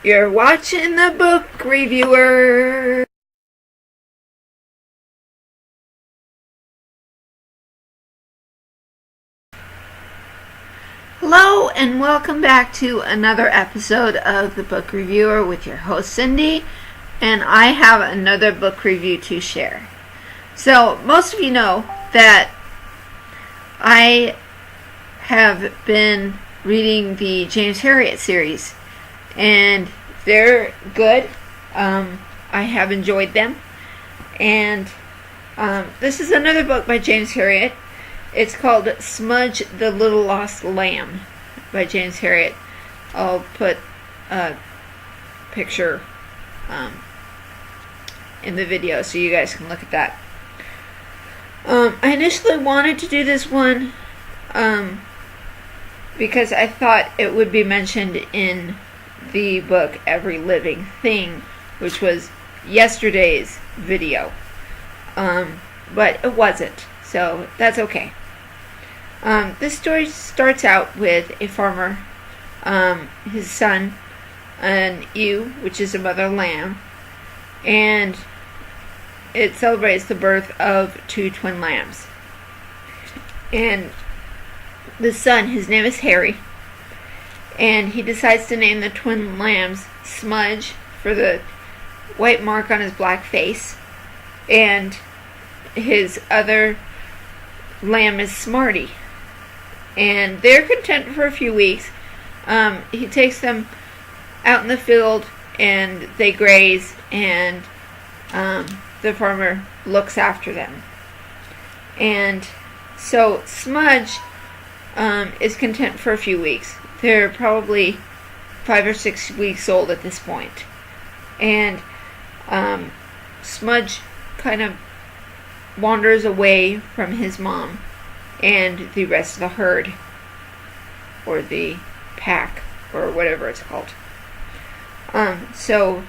You're watching the book reviewer. Hello and welcome back to another episode of the book reviewer with your host Cindy, and I have another book review to share. So most of you know that I have been reading the James Herriot series, and they're good. I have enjoyed them, and this is another book by James Herriot. It's called Smudge, the Little Lost Lamb by James Herriot. I'll put a picture in the video so you guys can look at that. I initially wanted to do this one because I thought it would be mentioned in the book Every Living Thing, which was yesterday's video. But it wasn't, so that's okay. This story starts out with a farmer, his son, an ewe, which is a mother lamb, and it celebrates the birth of two twin lambs. And the son, his name is Harry, and he decides to name the twin lambs Smudge for the white mark on his black face, and his other lamb is Smarty. And they're content for a few weeks. He takes them out in the field and they graze, and the farmer looks after them. And so Smudge is content for a few weeks. They're probably 5 or 6 weeks old at this point. And Smudge kind of wanders away from his mom and the rest of the herd, or the pack, or whatever it's called. So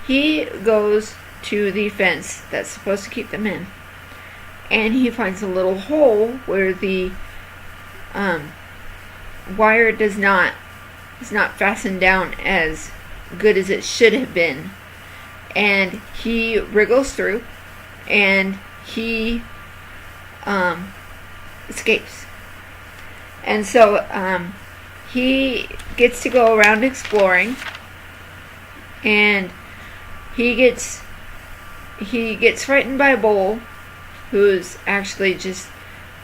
he goes to the fence that's supposed to keep them in, and he finds a little hole where the wire is not fastened down as good as it should have been, and he wriggles through, and he escapes. And so he gets to go around exploring, and he gets frightened by a bull who's actually just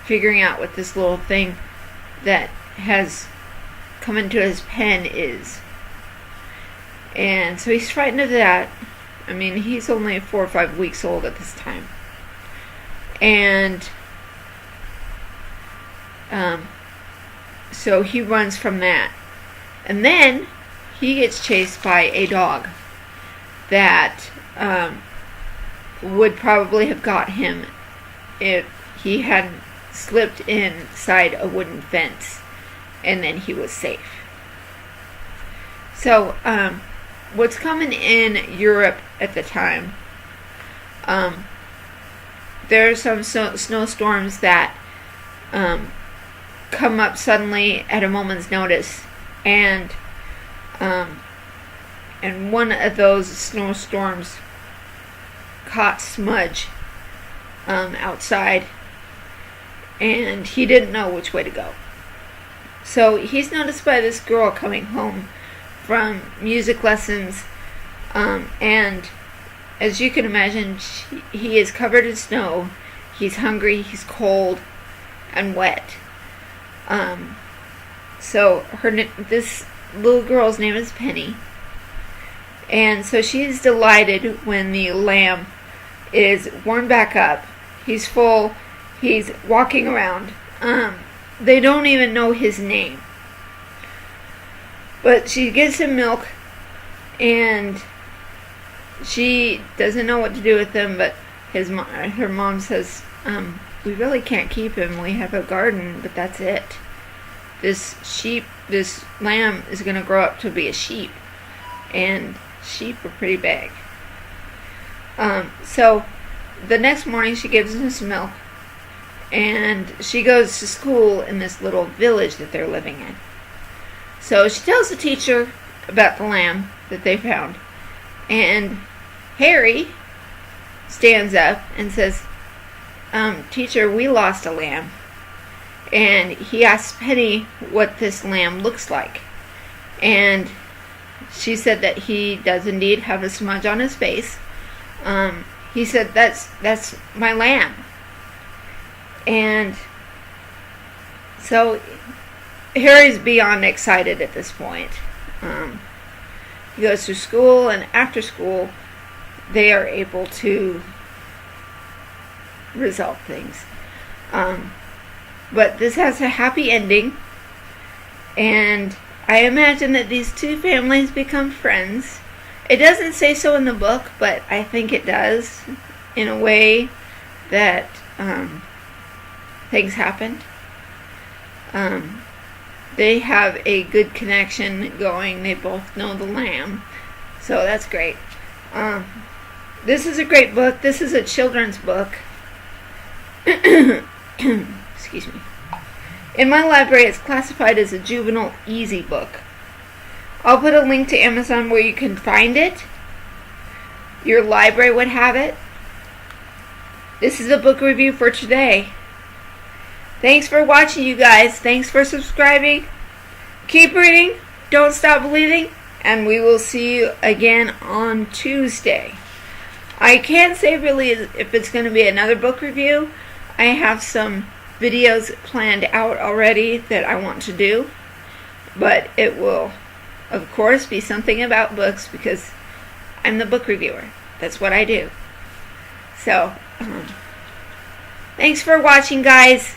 figuring out what this little thing that has come into his pen is. And so he's frightened of that. I mean, he's only 4 or 5 weeks old at this time. And so he runs from that. And then he gets chased by a dog that would probably have got him if he hadn't slipped inside a wooden fence, and then he was safe. So what's common in Europe at the time, there are some snowstorms that come up suddenly at a moment's notice, and one of those snowstorms caught Smudge outside, and he didn't know which way to go. So he's noticed by this girl coming home from music lessons, and as you can imagine, he is covered in snow. He's hungry, he's cold, and wet. So this little girl's name is Penny, and so she's delighted when the lamb is warmed back up. He's full. He's walking around. They don't even know his name, but she gives him milk, and she doesn't know what to do with him. But her mom says, "We really can't keep him. We have a garden, but that's it. This lamb is going to grow up to be a sheep, and sheep are pretty big." So the next morning she gives him some milk, and she goes to school in this little village that they're living in. So she tells the teacher about the lamb, that they found. And Harry stands up and says, teacher, we lost a lamb. And he asks Penny what this lamb looks like. And she said that he does indeed have a smudge on his face. He said, that's my lamb. And so Harry's beyond excited at this point. He goes to school, and after school, they are able to resolve things. But this has a happy ending, and I imagine that these two families become friends. It doesn't say so in the book, but I think it does, in a way that things happened. They have a good connection going. They both know the lamb, so that's great. This is a great book. This is a children's book. Excuse me. In my library, it's classified as a juvenile easy book. I'll put a link to Amazon where you can find it. Your library would have it. This is a book review for today. Thanks for watching, you guys. Thanks for subscribing. Keep reading. Don't stop believing. And we will see you again on Tuesday. I can't say really if it's going to be another book review. I have some videos planned out already that I want to do. But it will, of course, be something about books because I'm the book reviewer. That's what I do. So, thanks for watching, guys.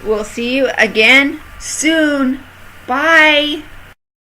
We'll see you again soon. Bye.